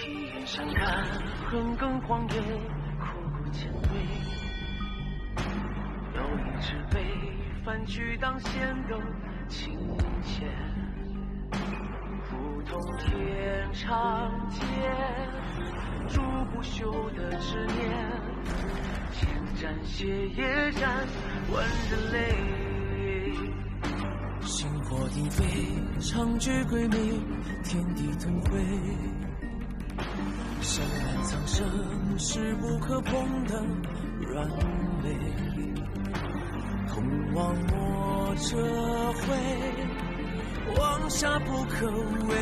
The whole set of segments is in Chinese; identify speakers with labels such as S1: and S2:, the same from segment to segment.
S1: 体验山看，横亘荒野，枯骨千堆。有一只被反举当先斗，青钱普通天长街，筑不朽的执念，千战血也战，万人泪。星火鼎沸，长举鬼鸣，天地腾辉。山峦苍生，势不可碰的软肋。同往莫折回，往下不可为。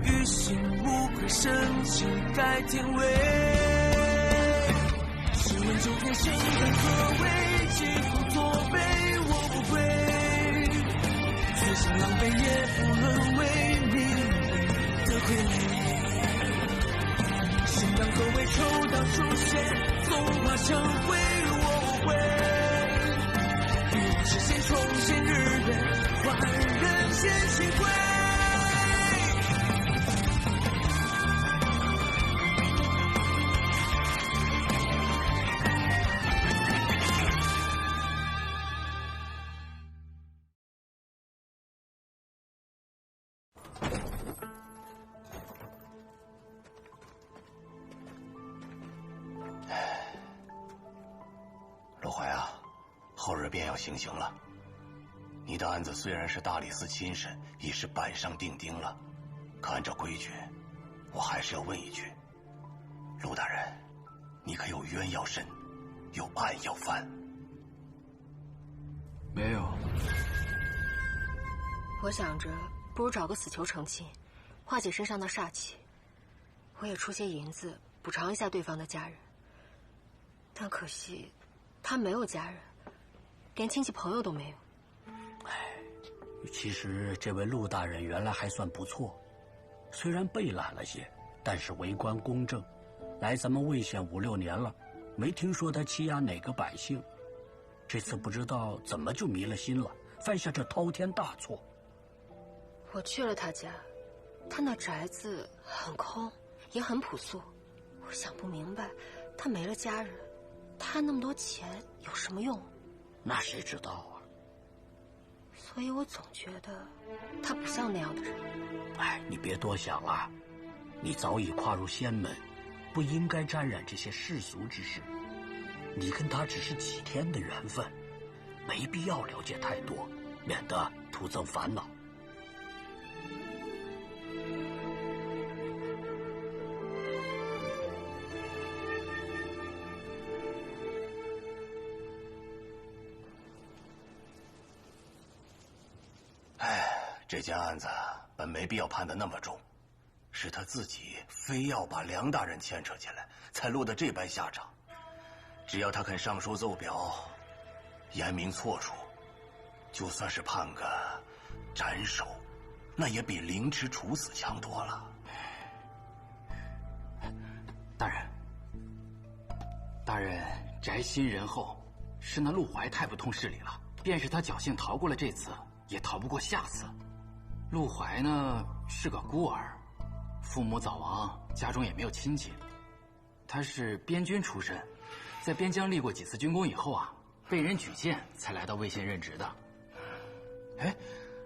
S1: 于心无愧，深情改天位。试问九天生根何为？疾风作悲，我不归。此生狼狈也不沦为命运的傀儡。生当何为？抽当出现，纵化成灰，我无悔。实现重现日月，换人间清辉。
S2: 陆怀啊，后日便要行刑了。你的案子虽然是大理寺亲审，已是板上钉钉了，可按照规矩，我还是要问一句：陆大人，你可有冤要伸，有案要翻？
S3: 没有。
S4: 我想着，不如找个死囚成亲，化解身上的煞气。我也出些银子补偿一下对方的家人，但可惜，他没有家人，连亲戚朋友都没有。
S5: 其实这位陆大人原来还算不错，虽然被懒了些，但是为官公正，来咱们魏县5、6年了，没听说他欺压哪个百姓。这次不知道怎么就迷了心了，犯下这滔天大错。
S4: 我去了他家，他那宅子很空，也很朴素。我想不明白，他没了家人，贪那么多钱有什么用？
S5: 那谁知道啊？
S4: 所以我总觉得他不像那样的人。
S5: 你别多想了，你早已跨入仙门，不应该沾染这些世俗之事。你跟他只是几天的缘分，没必要了解太多，免得徒增烦恼。
S2: 这件案子本没必要判得那么重，是他自己非要把梁大人牵扯进来，才落得这般下场。只要他肯上书奏表，言明错处，就算是判个斩首，那也比凌迟处死强多了。
S3: 大人宅心仁厚，是那陆怀太不通事理了。便是他侥幸逃过了这次，也逃不过下次。陆怀呢是个孤儿，父母早亡，家中也没有亲戚。他是边军出身，在边疆立过几次军功以后啊，被人举荐才来到魏县任职的。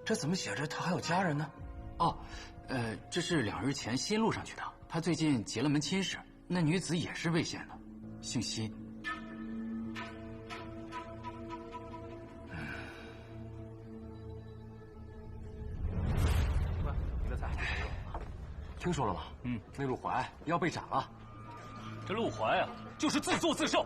S2: 这怎么写着他还有家人呢？
S3: 这是2日前新录上去的。他最近结了门亲事，那女子也是魏县的，姓辛。
S6: 听说了吗？那陆怀要被斩了。
S7: 这陆怀啊，就是自作自受，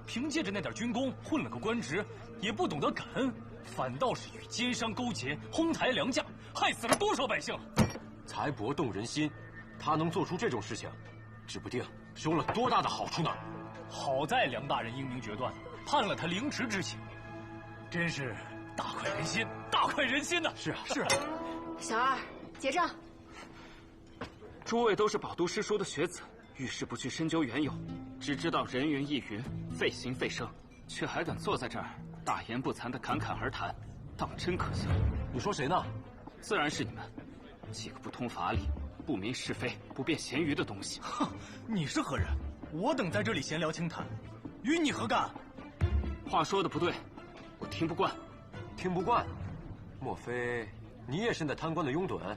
S7: 凭借着那点军功混了个官职，也不懂得感恩，反倒是与奸商勾结，哄抬良价，害死了多少百姓啊！
S6: 财帛动人心，他能做出这种事情，指不定收了多大的好处呢。
S7: 好在梁大人英明决断，判了他凌迟之刑，真是大快人心，大快人心呐！
S6: 是啊。
S4: 小二，结账。
S8: 诸位都是饱读诗书的学子，遇事不去深究缘由，只知道人云亦云，费心费声，却还敢坐在这儿大言不惭的侃侃而谈，倒真可笑。
S6: 你说谁呢？
S8: 自然是你们，几个不通法理、不明是非、不辨咸鱼的东西。
S7: 哼，你是何人？我等在这里闲聊轻谈，与你何干？
S8: 话说的不对，我听不惯。
S6: 听不惯？莫非你也是那贪官的拥趸？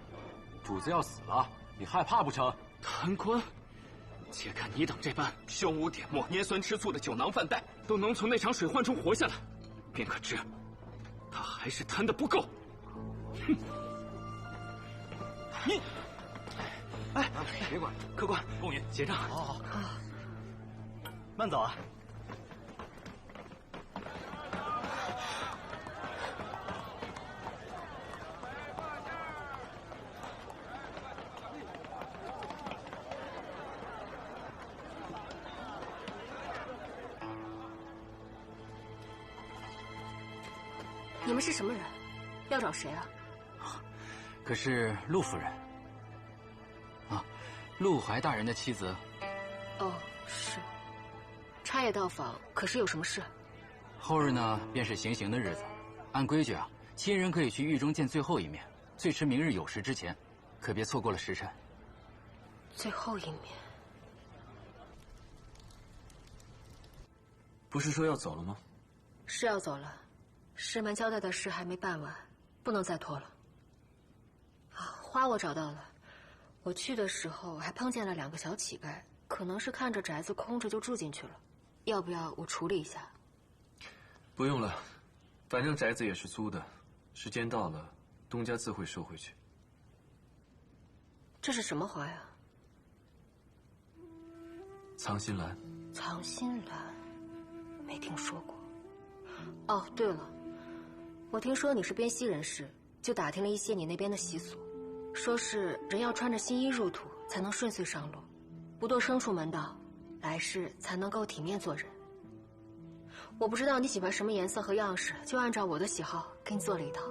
S6: 主子要死了，你害怕不成？
S8: 贪官？且看你等这般胸无点墨、拈酸吃醋的酒囊饭袋，都能从那场水患中活下来，便可知他还是贪得不够。哼！
S7: 你，
S3: 哎，别管，客官，
S7: 公允
S3: 结账。
S7: 好。慢走啊。
S4: 你们是什么人？要找谁啊？
S3: 可是陆夫人啊，陆怀大人的妻子。
S4: 哦，是。差爷到访，可是有什么事？
S3: 后日呢，便是行刑的日子。按规矩啊，亲人可以去狱中见最后一面，最迟明日酉时之前，可别错过了时辰。
S4: 最后一面。
S6: 不是说要走了吗？
S4: 是要走了。师门交代的事还没办完，不能再拖了。啊，花我找到了。我去的时候还碰见了2个小乞丐，可能是看着宅子空着就住进去了。要不要我处理一下？
S6: 不用了，反正宅子也是租的，时间到了，东家自会收回去。
S4: 这是什么花呀？
S6: 藏心兰。
S4: 藏心兰，没听说过。哦，对了。我听说你是边西人士，就打听了一些你那边的习俗，说是人要穿着新衣入土才能顺遂上路，不堕牲畜门道，来世才能够体面做人。我不知道你喜欢什么颜色和样式，就按照我的喜好给你做了一套。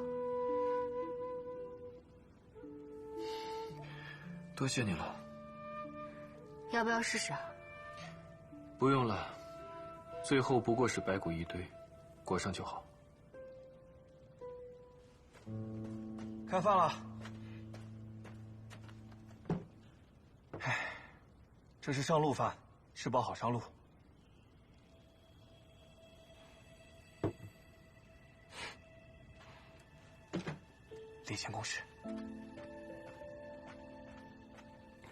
S6: 多谢你了。
S4: 要不要试试啊？
S6: 不用了，最后不过是白骨一堆，裹上就好。
S9: 开饭了。唉，这是上路饭，吃饱好上路。例行公事。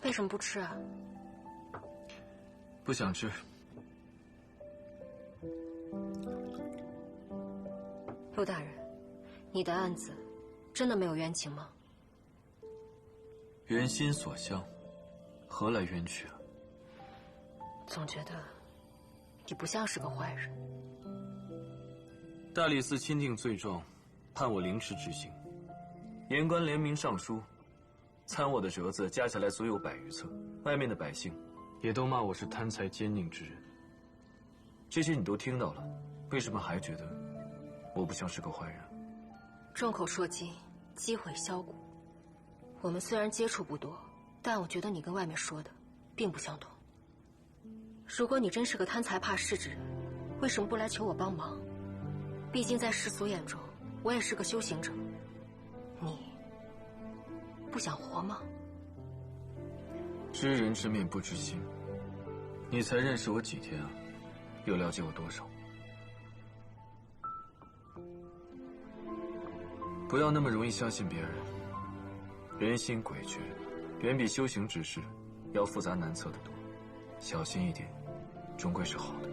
S4: 为什么不吃啊？
S6: 不想吃。
S4: 陆大人，你的案子真的没有冤情吗？
S6: 人心所向，何来冤屈啊？
S4: 总觉得你不像是个坏人。
S6: 大理寺钦定罪状，判我凌迟执行。言官联名上书，参我的折子加起来足有100余册，外面的百姓也都骂我是贪财奸佞之人。这些你都听到了，为什么还觉得我不像是个坏人？
S4: 众口铄金，积毁销骨。我们虽然接触不多，但我觉得你跟外面说的并不相同。如果你真是个贪财怕势之人，为什么不来求我帮忙？毕竟在世俗眼中，我也是个修行者。你不想活吗？
S6: 知人知面不知心，你才认识我几天啊？又了解我多少？不要那么容易相信别人。人心诡谲，远比修行之事要复杂难测得多。小心一点，终归是好的。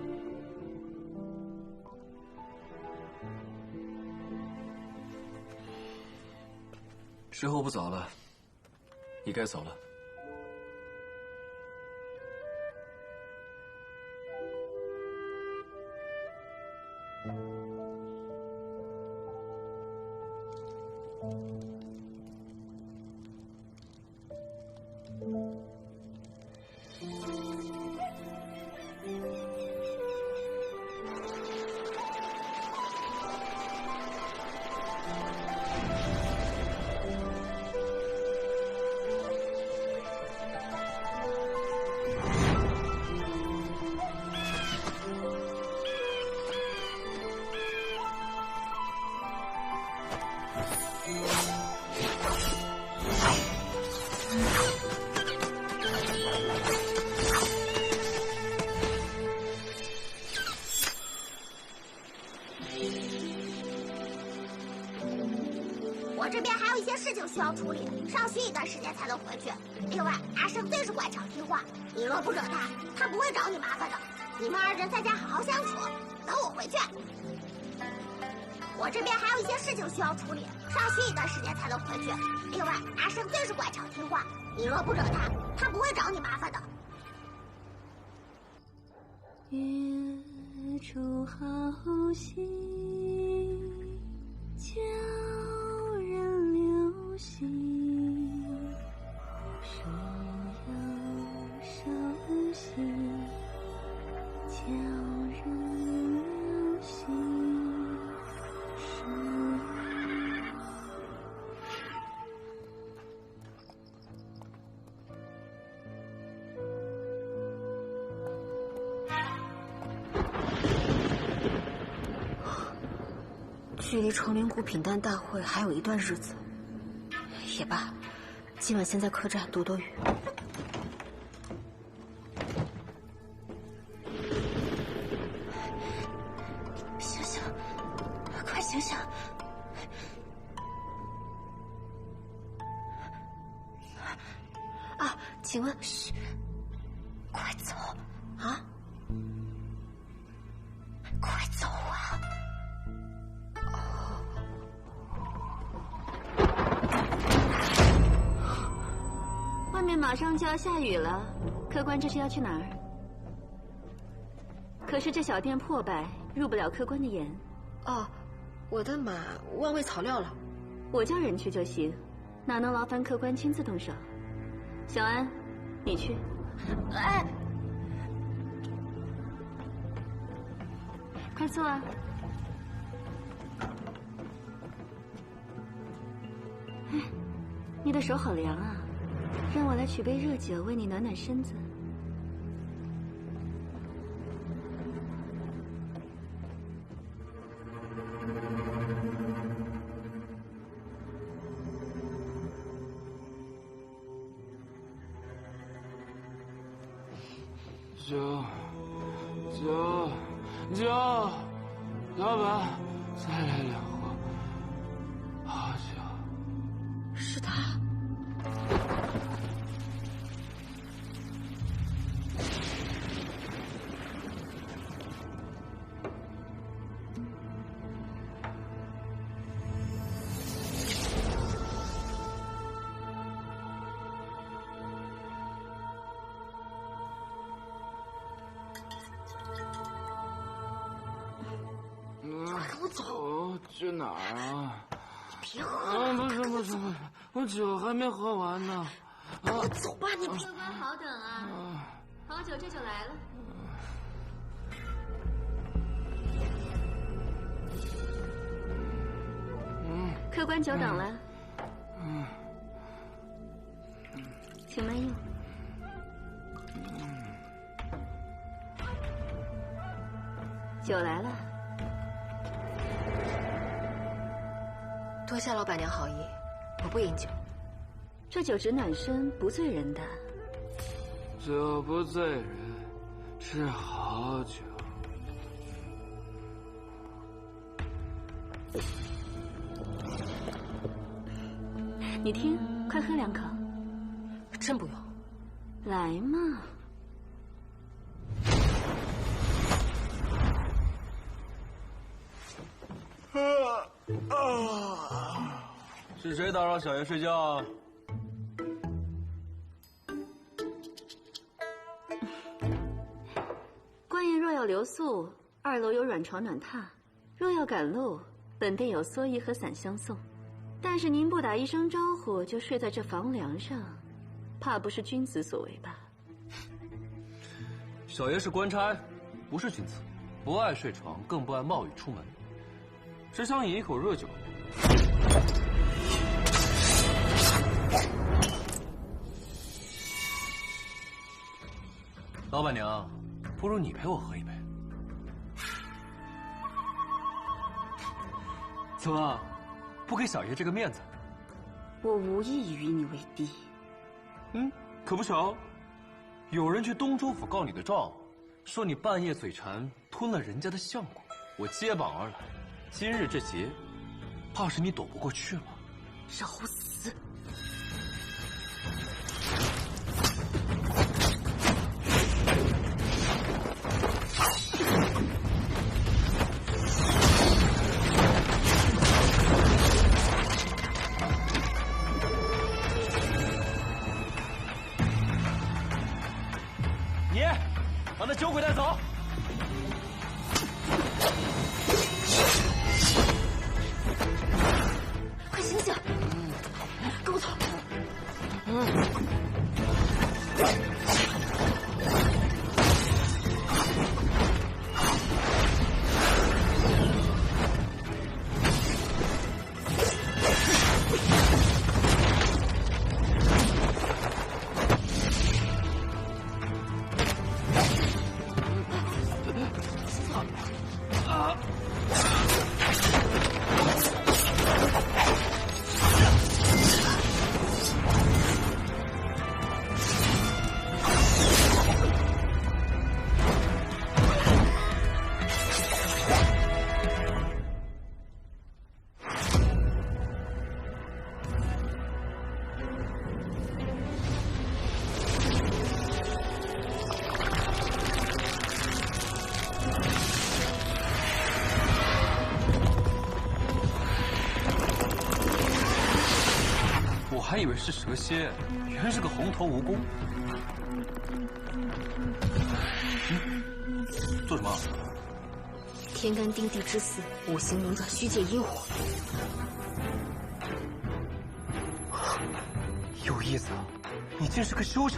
S6: 时候不早了，你该走了。
S10: 要处理，上学一段时间才能回去。另外，阿胜最是乖巧听话，你若不惹他，他不会找你麻烦的。你们2人在家好好相处，等我回去。我这边还有一些事情需要处理，上学一段时间才能回去。另外，阿胜最是乖巧听话，你若不惹他，他不会找你麻烦的。
S11: 月出好戏，教人留心。树有手心，教人留心。
S4: 距离成林谷品丹大会还有一段日子，也罢，今晚先在客栈躲躲雨。
S11: 醒醒，快醒醒！
S4: 啊，请问，
S11: 嘘，快走
S4: 啊！
S11: 快走啊！外面马上就要下雨了，客官这是要去哪儿？可是这小店破败，入不了客官的眼。
S4: 哦，我的马忘喂草料了，
S11: 我叫人去就行，哪能劳烦客官亲自动手？小安，你去。
S4: 哎，
S11: 快坐啊！哎，你的手好凉啊，让我来取杯热酒为你暖暖身子。
S6: 酒，老板，再来2壶，好酒。
S4: 是他。
S6: 去哪儿啊？
S4: 你别喝了！
S6: 不是，我酒还没喝完呢。
S4: 快走吧，你别。
S11: 客官好等啊，好酒这就来了。客官久等了。请慢用。酒来了。
S4: 多谢老板娘好意，我不饮酒。
S11: 这酒只暖身，不醉人的。
S6: 酒不醉人，是好酒。
S11: 你听，快喝2口。
S4: 真不用。
S11: 来嘛。
S9: 是谁打扰小爷睡觉啊？
S11: 官爷若要留宿，2楼有软床暖榻；若要赶路，本店有蓑衣和伞相送。但是您不打一声招呼就睡在这房梁上，怕不是君子所为吧？
S9: 小爷是官差，不是君子，不爱睡床，更不爱冒雨出门，只想饮一口热酒。老板娘，不如你陪我喝一杯。怎么，不给小爷这个面子？
S11: 我无意与你为敌。
S9: 可不巧，有人去东州府告你的状，说你半夜嘴馋吞了人家的相公，我接榜而来。今日这劫，怕是你躲不过去了。
S11: 找死！
S9: 把那酒鬼带走！
S4: 快醒醒！跟我走！
S9: 还以为是蛇蝎，原来是个红头蜈蚣。做什么？
S4: 天干丁地之四，五行轮转，虚界阴火。
S9: 有意思啊！你竟是个修者。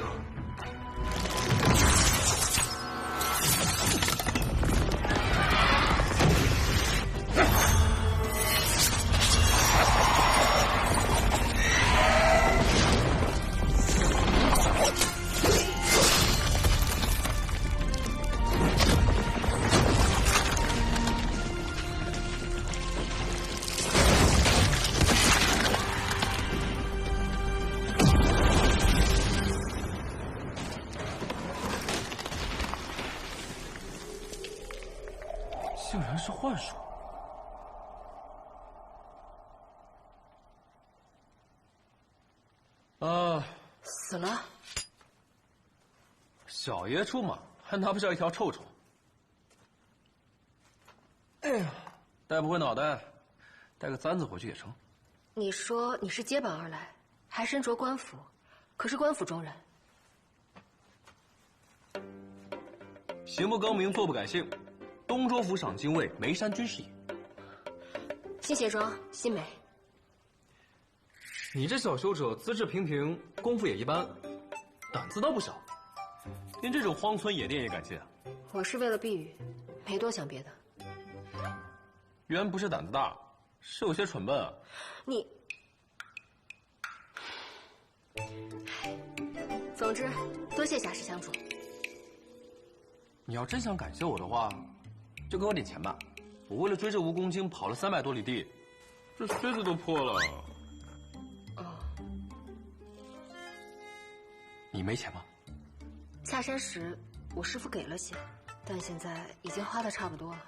S9: 竟然是幻术！
S4: 死了。
S9: 小爷出马，还拿不下一条臭虫。哎呀，带不回脑袋，带个簪子回去也成。
S4: 你说你是接榜而来，还身着官服，可是官府中人。
S9: 行不更名，坐不改姓。东州府赏金尉眉山军师也。
S4: 新鞋装，新美。
S9: 你这小修者资质平平，功夫也一般，胆子倒不小，连这种荒村野店也敢进啊？
S4: 我是为了避雨，没多想别的。
S9: 原不是胆子大，是有些蠢笨啊。
S4: 你，总之，多谢侠士相助。
S9: 你要真想感谢我的话，就给我点钱吧。我为了追这蜈蚣精跑了300多里地，这靴子都破了。你没钱吗？
S4: 下山时我师父给了些，但现在已经花的差不多了。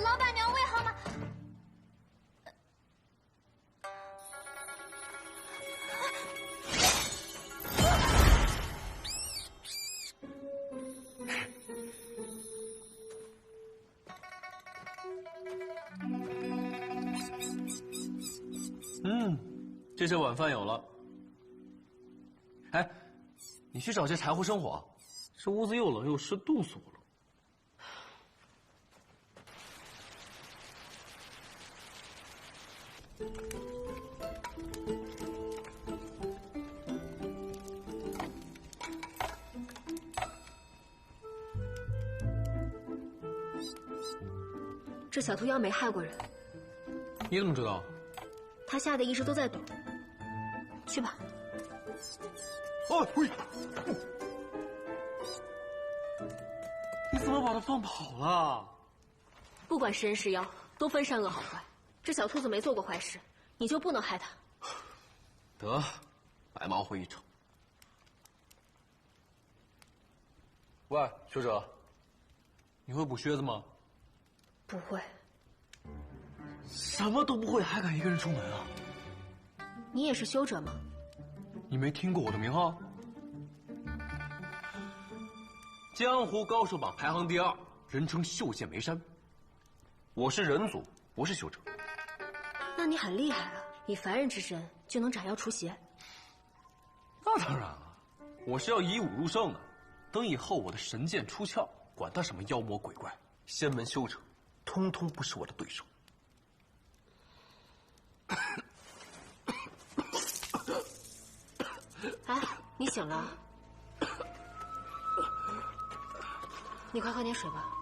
S10: 老板娘喂好吗？
S9: 这些晚饭有了。哎，你去找些柴火生火，这屋子又冷又湿，冻死我了。
S4: 这小兔妖没害过人。
S9: 你怎么知道？
S4: 他吓得一直都在抖。去吧。
S9: 喂！你怎么把它放跑了？
S4: 不管是人是妖，都分善恶好坏。这小兔子没做过坏事，你就不能害它。
S9: 得，白忙活一场。喂，学者，你会补靴子吗？
S4: 不会。
S9: 什么都不会，还敢一个人出门啊？
S4: 你也是修者吗？
S9: 你没听过我的名号？江湖高手榜排行第2，人称袖剑眉山。我是人族，不是修者。
S4: 那你很厉害啊，以凡人之身就能斩妖除邪。
S9: 那当然了，我是要以武入圣的。等以后我的神剑出鞘，管他什么妖魔鬼怪、仙门修者，通通不是我的对手。
S4: 哎，你醒了？你快喝点水吧。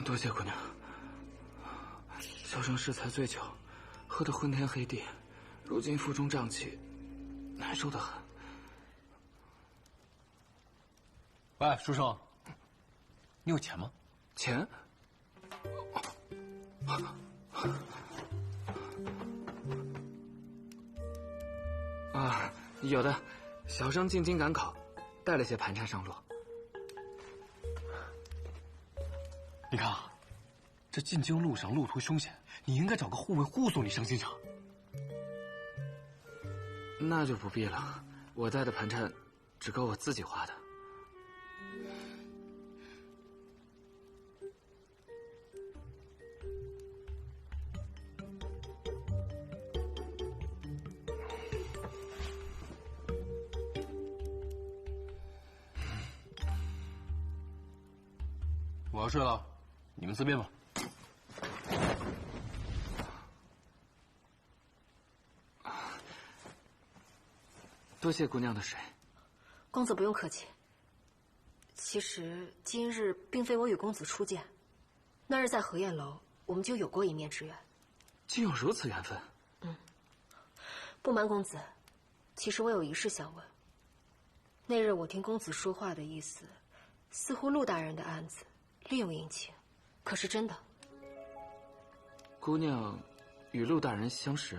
S8: 多谢姑娘。小生适才醉酒，喝得昏天黑地，如今腹中胀气，难受得很。
S9: 喂，书生，你有钱吗？
S8: 钱？啊，有的。小生进京赶考，带了些盘缠上路。
S9: 你看啊，这进京路上路途凶险，你应该找个护卫护送你上京城。
S8: 那就不必了，我带的盘缠只够我自己花的。
S9: 我要睡了，你们自便吧。
S8: 多谢姑娘的水。
S4: 公子不用客气。其实今日并非我与公子初见，那日在荷叶楼我们就有过一面之缘。
S8: 竟有如此缘分？
S4: 不瞒公子，其实我有一事想问。那日我听公子说话的意思，似乎陆大人的案子另有隐情，可是真的？
S8: 姑娘与陆大人相识？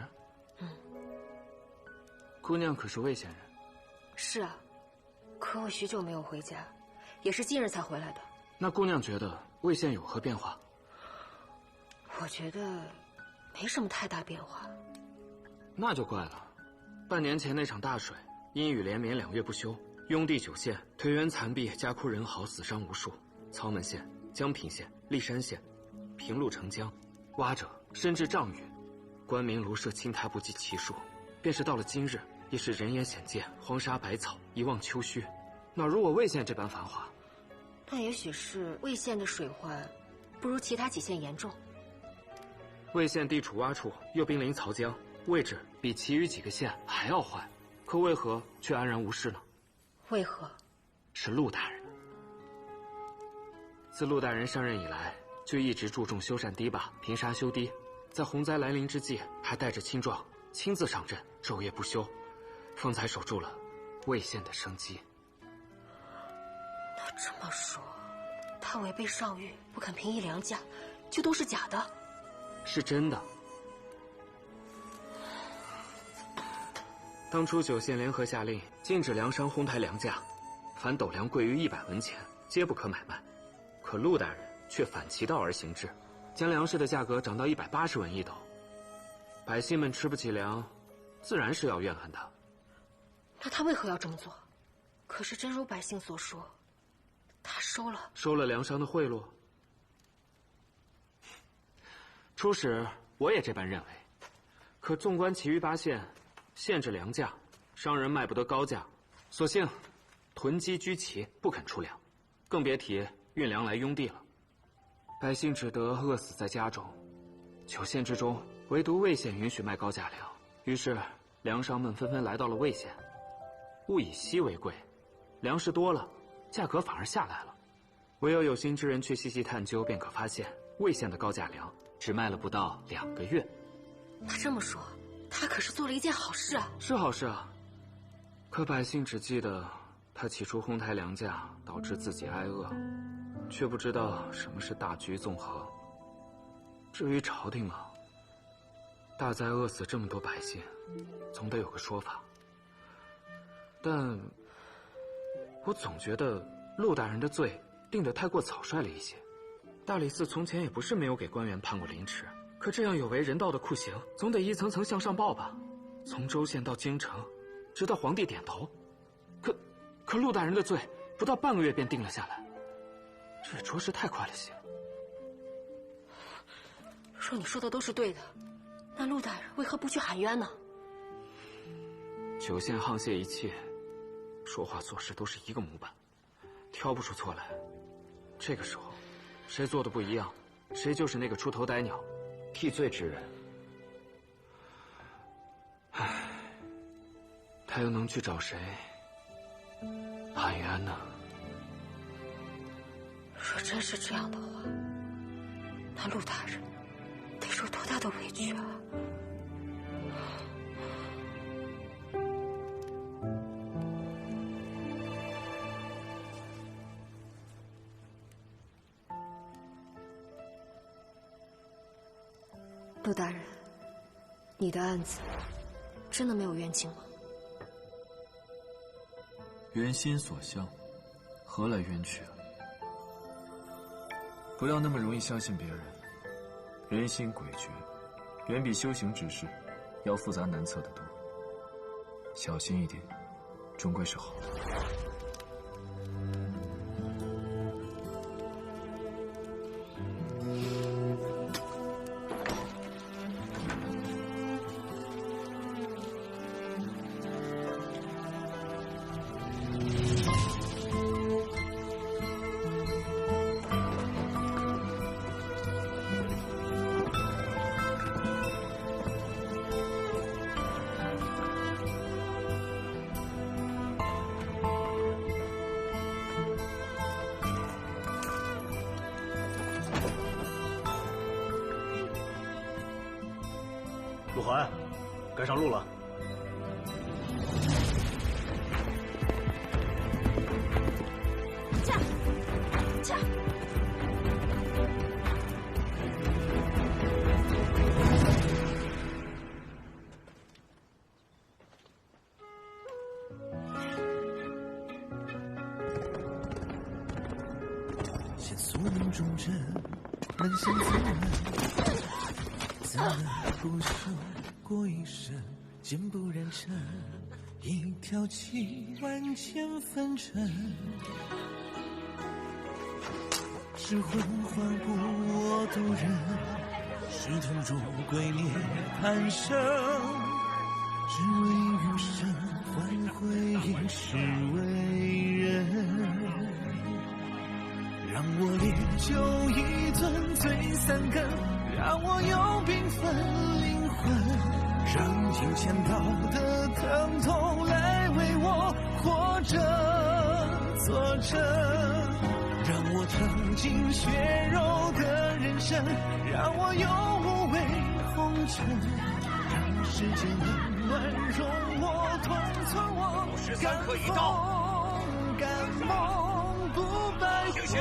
S8: 姑娘可是魏县人？
S4: 是啊，可我许久没有回家，也是近日才回来的。
S8: 那姑娘觉得魏县有何变化？
S4: 我觉得没什么太大变化。
S8: 那就怪了，半年前那场大水，阴雨连绵2月不休，雍地9县颓垣残壁，家哭人嚎，死伤无数。操门县、江平县、历山县，平路成江，洼者深至丈余，官民庐舍青苔不计其数。便是到了今日，也是人烟鲜见，荒沙百草，一望秋墟，哪如我魏县这般繁华？
S4: 那也许是魏县的水患不如其他几县严重。
S8: 魏县地处洼处，又濒临曹江，位置比其余几个县还要坏，可为何却安然无事呢？
S4: 为何？
S8: 是陆大人。自陆大人上任以来，就一直注重修缮堤坝、平沙修堤，在洪灾来临之际，还带着青壮亲自上阵，昼夜不休，方才守住了魏县的生机。
S4: 那这么说，他违背上谕，不肯平抑粮价，就都是假的？
S8: 是真的。当初9县联合下令，禁止粮商哄抬粮价，凡斗粮贵于100文钱，皆不可买卖。可陆大人却反其道而行之，将粮食的价格涨到180文1斗。百姓们吃不起粮，自然是要怨恨他。
S4: 那他为何要这么做？可是真如百姓所说，他收了
S8: 粮商的贿赂。初始我也这般认为，可纵观其余8县，限制粮价，商人卖不得高价，索性囤积居奇，不肯出粮，更别提运粮来雍地了。百姓只得饿死在家中。9县之中，唯独魏县允许卖高价粮，于是粮商们纷纷来到了魏县。物以稀为贵，粮食多了，价格反而下来了。唯有心之人去细细探究，便可发现魏县的高价粮只卖了不到2个月。
S4: 那这么说，他可是做了一件好事啊！
S8: 是好事啊，可百姓只记得他起初哄抬粮价，导致自己挨饿，却不知道什么是大局纵横。至于朝廷嘛，大灾饿死这么多百姓，总得有个说法。但我总觉得陆大人的罪定得太过草率了一些。大理寺从前也不是没有给官员判过凌迟，可这样有违人道的酷刑，总得一层层向上报吧。从州县到京城，直到皇帝点头。可陆大人的罪不到半个月便定了下来，这也着实太快了些。
S4: 若你说的都是对的，那陆大人为何不去喊冤呢？
S8: 九县沆瀣一气，说话做事都是一个模板，挑不出错来。这个时候，谁做的不一样，谁就是那个出头歹鸟，替罪之人。唉，他又能去找谁喊冤呢？
S4: 若真是这样的话，那陆大人得受多大的委屈啊！陆大人，你的案子真的没有冤情吗？
S6: 缘心所向，何来冤屈啊？不要那么容易相信别人，人心诡谲，远比修行之事要复杂难测得多。小心一点，终归是好的。
S12: 陆怀，该上路了。
S10: 驾！驾！
S1: 线索命中针，能想自然，自然不朽过一生，剑不染尘，一条气万千纷尘。是魂唤不我渡人，是藤中鬼灭贪生，只为余生换回一世为人。让我烈酒一樽醉三更，让我有缤纷灵魂，让金钱道的疼痛来为我活着作证，让我尝尽血肉的人生，让我有无畏红尘，让世间冷暖容我同存我
S2: 53颗一刀，
S1: 敢梦不白
S2: 醒醒！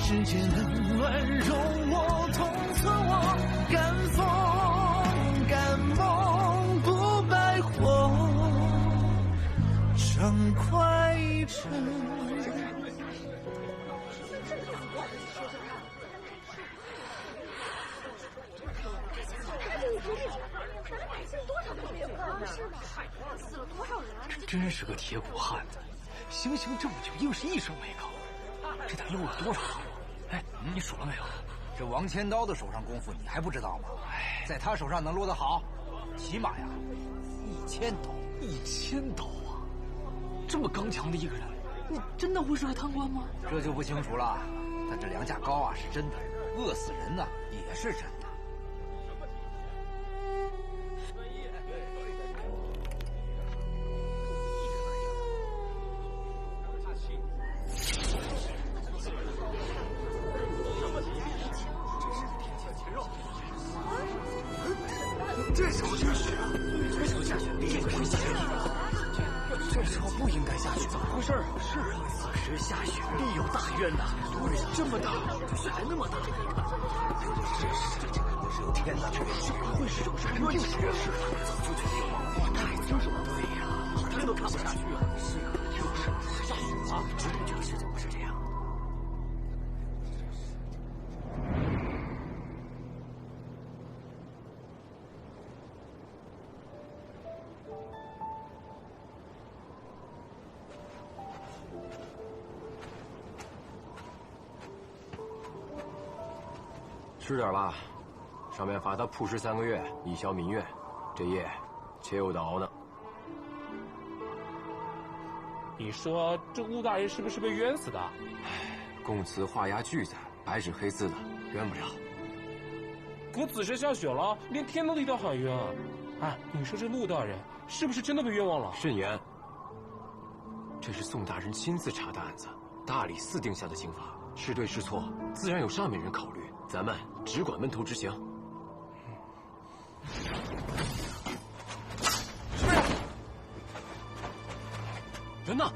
S1: 世间冷暖容我同存我敢否
S10: 死了多少人啊？
S3: 真是个铁骨汉子，行刑这么久，硬是一声没吭。这得漏了多少行？哎，你数了没有？
S13: 这王千刀的手上功夫你还不知道吗？在他手上能落得好，起码呀，1000刀。
S3: 1000刀啊！这么刚强的一个人，你真的会是个贪官吗？
S13: 这就不清楚了。但这梁价高啊是真的，饿死人呢也是真的。
S3: 这时候下雪啊！这时候下雪必定会下雨啊！这时候不应该下雪，怎么回事啊？是啊，此时下雪必有大冤呐！对呀，这么大，雪还那么大，这肯定是有天大的冤屈，不会是有什么就是是啊，早就觉得有毛病，太清楚了。对呀，天都看不下去啊！是啊，就是下雪了，这事怎么是这样？
S9: 吃点吧，上面罚他曝尸3个月，以消民怨。这夜且有的熬呢。
S14: 你说这陆大人是不是被冤死的？
S9: 供词画押句子，白纸黑字的，冤不了。
S14: 可此时下雪了，连天都替他喊冤啊！哎，你说这陆大人是不是真的被冤枉了？
S9: 慎言，这是宋大人亲自查的案子，大理寺定下的刑罚，是对是错，自然有上面人考虑。咱们只管闷头执行。
S3: 人呢？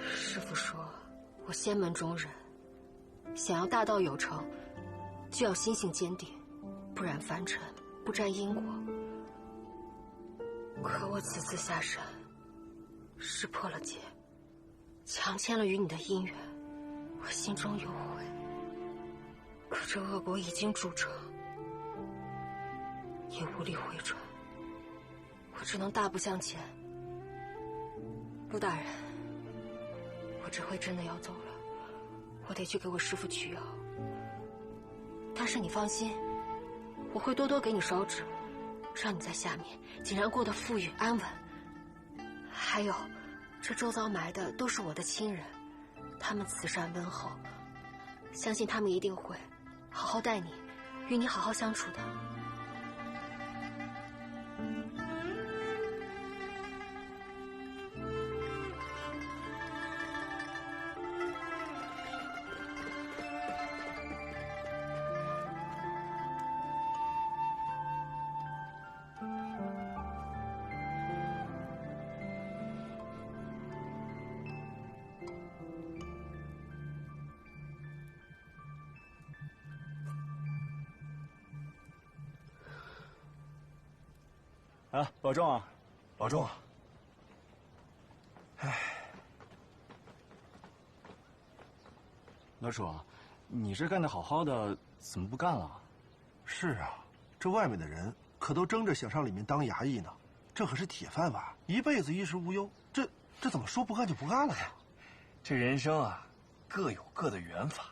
S4: 师父说，我仙门中人，想要大道有成，就要心性坚定，不染凡尘，不沾因果。可我此次下山，识破了劫，强签了与你的姻缘，我心中有悔。可这恶果已经铸成，也无力回转，我只能大步向前。陆大人，我这回真的要走了，我得去给我师父取药。但是你放心，我会多多给你烧纸，让你在下面竟然过得富裕安稳。还有，这周遭埋的都是我的亲人，他们慈善温厚，相信他们一定会好好待你，与你好好相处的。
S12: 啊，保重啊，保重啊！
S15: 哎，老楚，你这干得好好的，怎么不干了？
S16: 是啊，这外面的人可都争着想上里面当衙役呢，这可是铁饭碗，一辈子衣食无忧。这怎么说不干就不干了呀？
S15: 这人生啊，各有各的缘法。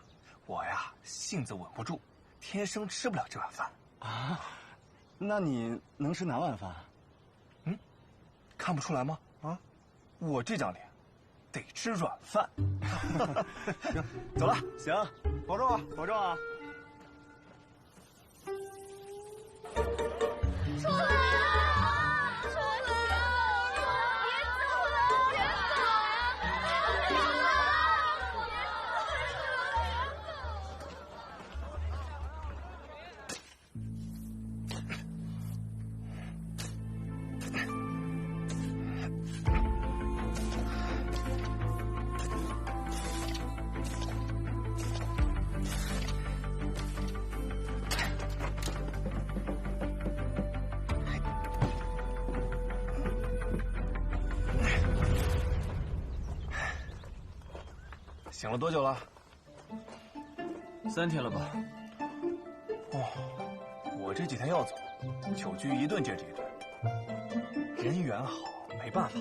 S15: 我呀，性子稳不住，天生吃不了这碗饭啊。那你能吃哪碗饭？看不出来吗？啊，我这张脸，得吃软饭。行，走了，行，保重啊，保重啊。
S10: 出来啊！出来啊！别走了！别走啊！别走
S15: 醒了多久了
S6: ？3天了吧。
S15: 哦，我这几天要走，久居一顿接着一顿，人缘好，没办法。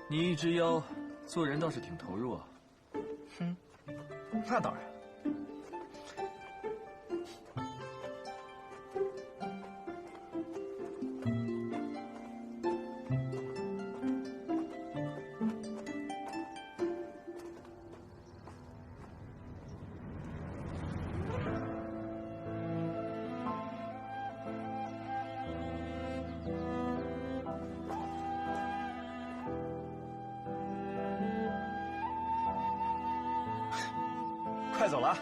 S6: 你一只妖，做人倒是挺投入啊。
S15: 哼，那当然。快走了。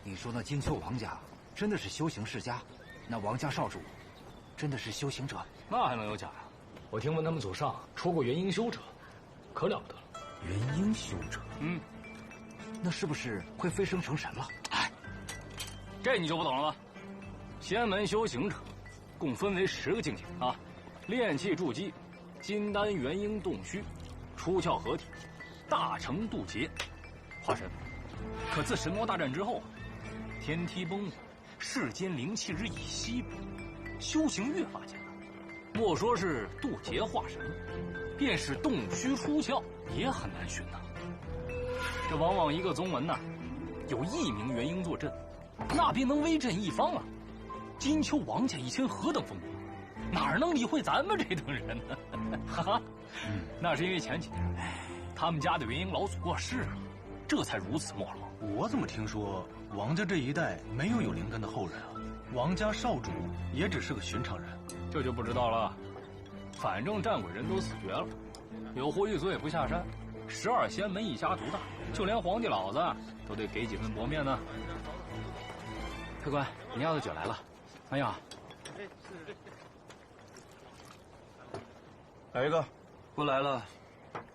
S13: 你说那金秋王家真的是修行世家，那王家少主真的是修行者？
S7: 那还能有假呀？我听闻他们祖上出过元婴修者，可了不得了。
S13: 元婴修者？那是不是会飞升成神了？
S7: 哎，这你就不懂了吧？仙门修行者共分为10个境界啊：炼气筑基、金丹元婴洞虚、出窍合体、大成渡劫、化神。可自神魔大战之后，天梯崩坏，世间灵气日益稀薄，修行越发艰难。莫说是渡劫化神，便是洞虚出窍也很难寻呐。这往往一个宗门呐，有1名元婴坐镇，那便能威震一方啊。金秋王家以前何等风光，哪能理会咱们这等人呢？哈哈，那是因为前几年他们家的元婴老祖过世了，这才如此没落。
S12: 我怎么听说王家这一代没有灵根的后人啊？王家少主也只是个寻常人，
S7: 这就不知道了。反正战鬼人都死绝了，有乎玉祖也不下山，12仙门一家独大，就连皇帝老子都得给几分薄面呢。客官，您要的酒来了。哎呀，
S15: 来一个。
S6: 不来了。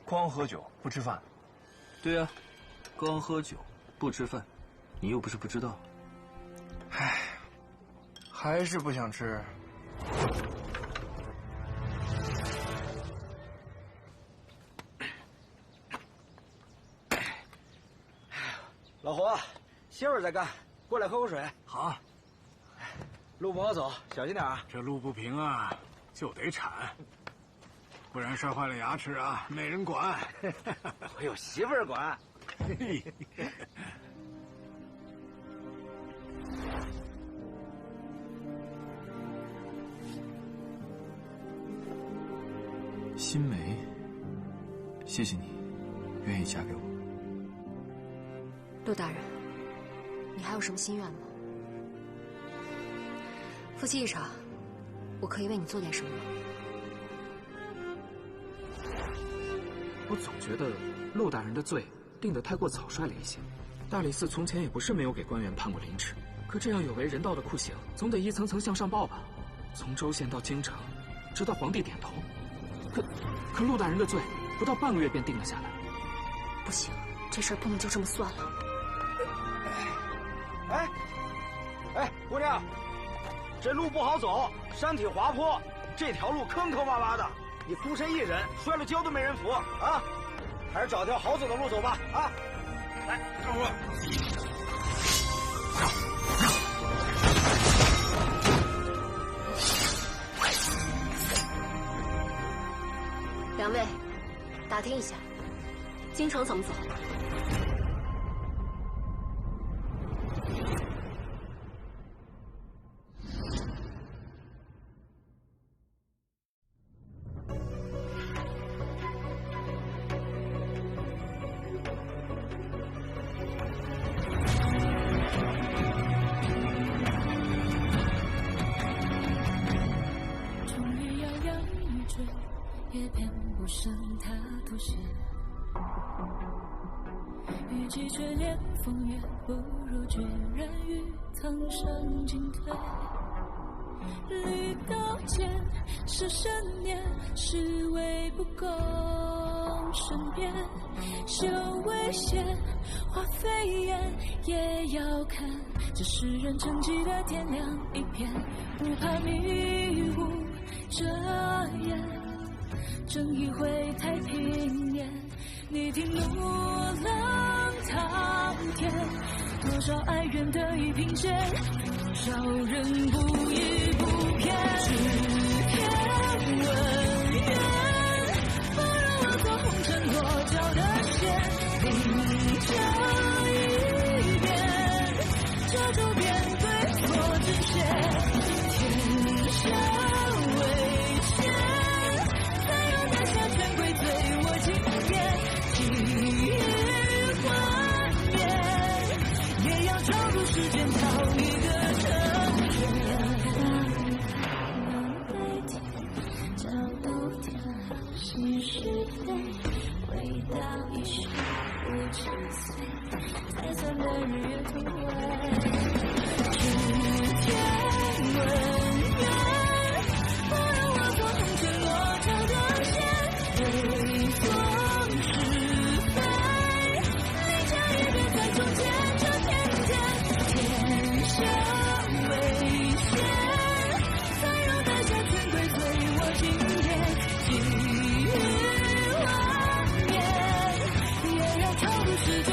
S15: 光喝酒不吃饭。
S6: 对呀，光喝酒不吃饭，你又不是不知道。
S15: 唉，还是不想吃。
S13: 老胡，歇会儿再干，过来喝口水。
S5: 好。
S13: 路不好走，小心点啊！
S5: 这路不平啊，就得铲，不然摔坏了牙齿啊，没人管。
S13: 我有媳妇儿管。
S6: 新梅，谢谢你，愿意嫁给我。
S4: 陆大人，你还有什么心愿吗？夫妻一场，我可以为你做点什么吗？
S14: 我总觉得陆大人的罪定得太过草率了一些。大理寺从前也不是没有给官员判过凌迟，可这样有违人道的酷刑，总得一层层向上报吧。从州县到京城，直到皇帝点头。可陆大人的罪不到半个月便定了下来。
S4: 不行，这事儿不能就这么算了。
S13: 哎，姑娘。这路不好走，山体滑坡，这条路坑坑洼洼的，你孤身一人，摔了跤都没人扶啊！还是找条好走的路走吧啊！来，大夫。
S4: 两位，打听一下，京城怎么走？
S17: 也偏不上他妥协，与其却连风月，不如决然于苍生进退。绿刀剑是深念，是为不公。身边，修危险，化飞烟，也要看这世人沉寂的天亮一片，不怕迷雾遮掩，正义会太平眼。你听怒浪滔天，多少哀怨得以平息，多少人不依不偏，指天文渊，不让我做红尘落脚的线，凌这一边，这周边对错之线，天下为先，再有拿下权贵罪我今天，几日幻灭，也要超入时间找一个正确。南北天，角度天，心是非，回到一世57岁，才算的日月同位。指天文渊，不让我做红尘落脚的线，对错是非，你家也别在中间这天天下为先，再让在下权贵随我今天，几日幻灭，也要超入时间。